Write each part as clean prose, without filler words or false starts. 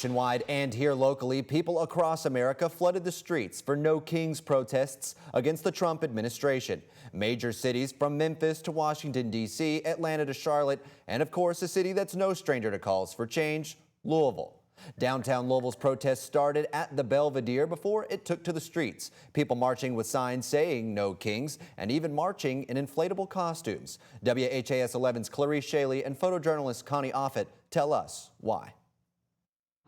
Nationwide and here locally, people across America flooded the streets for No Kings protests against the Trump administration. Major cities from Memphis to Washington, D.C., Atlanta to Charlotte, and of course, a city that's no stranger to calls for change, Louisville. Downtown Louisville's protests started at the Belvedere before it took to the streets. People marching with signs saying No Kings and even marching in inflatable costumes. WHAS 11's Clarice Shaley and photojournalist Connie Offit tell us why.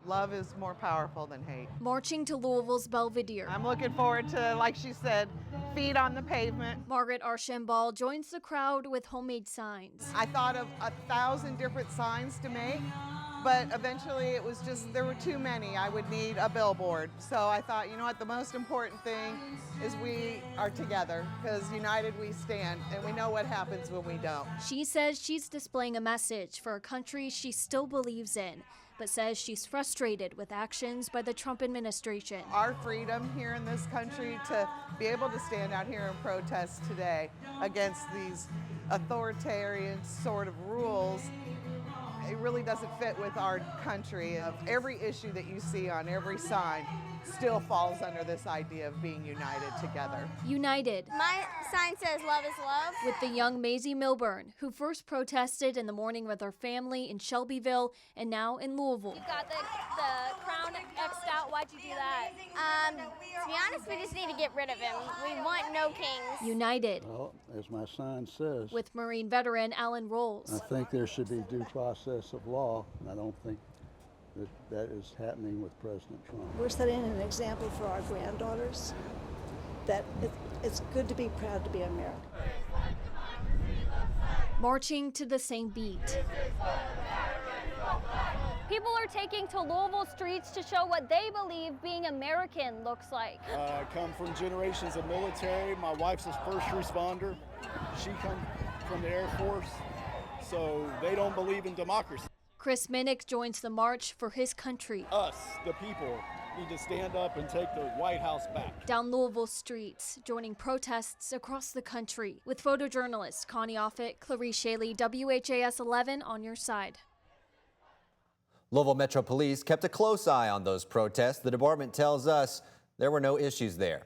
Love is more powerful than hate. Marching to Louisville's Belvedere. I'm looking forward to, like she said, feet on the pavement. Margaret Archambault joins the crowd with homemade signs. I thought of 1,000 different signs to make, but eventually it was just, there were too many. I would need a billboard. So I thought, you know what, the most important thing is we are together, because united we stand, and we know what happens when we don't. She says she's displaying a message for a country she still believes in, but says she's frustrated with actions by the Trump administration. Our freedom here in this country to be able to stand out here and protest today against these authoritarian sort of rules, it really doesn't fit with our country. Every issue that you see on every sign still falls under this idea of being united together. United. My sign says love is love. With the young Maisie Milburn, who first protested in the morning with her family in Shelbyville and now in Louisville. You've got the crown X'd out. Why'd you do that? To be honest, we just need to get rid of him. We want No Kings. United. Well, as my sign says, with Marine veteran Alan Rolls. I think there should be due process of law, and I don't think that is happening with President Trump. We're setting an example for our granddaughters that it's good to be proud to be American. Marching to the same beat. People are taking to Louisville streets to show what they believe being American looks like. I come from generations of military. My wife's a first responder. She comes from the Air Force, so they don't believe in democracy. Chris Minnick joins the march for his country. Us, the people, need to stand up and take the White House back. Down Louisville streets, joining protests across the country. With photojournalist Connie Offit, Clarice Shaley, WHAS 11 on your side. Louisville Metro Police kept a close eye on those protests. The department tells us there were no issues there.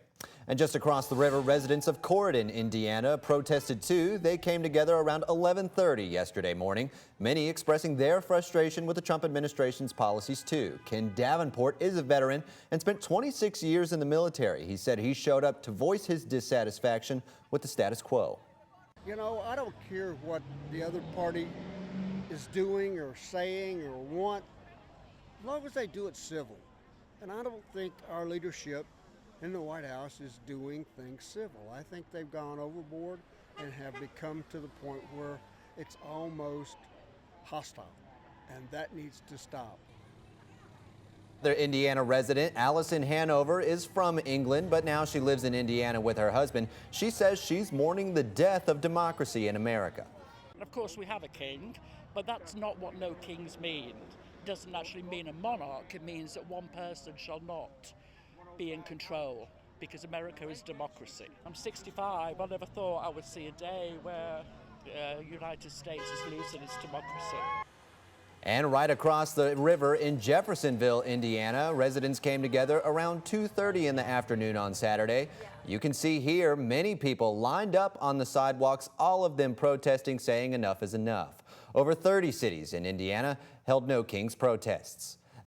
And just across the river, residents of Corydon, Indiana, protested too. They came together around 11:30 yesterday morning, many expressing their frustration with the Trump administration's policies too. Ken Davenport is a veteran and spent 26 years in the military. He said he showed up to voice his dissatisfaction with the status quo. You know, I don't care what the other party is doing or saying or want, as long as they do it civil. And I don't think our leadership in the White House is doing things civil. I think they've gone overboard and have become to the point where it's almost hostile, and that needs to stop. The Indiana resident, Allison Hanover, is from England, but now she lives in Indiana with her husband. She says she's mourning the death of democracy in America. Of course, we have a king, but that's not what No Kings mean. It doesn't actually mean a monarch. It means that one person shall not be in control, because America is democracy. I'm 65. I never thought I would see a day where the United States is losing its democracy. And right across the river in Jeffersonville, Indiana, residents came together around 2:30 in the afternoon on Saturday. You can see here many people lined up on the sidewalks, all of them protesting, saying enough is enough. Over 30 cities in Indiana held No Kings protests.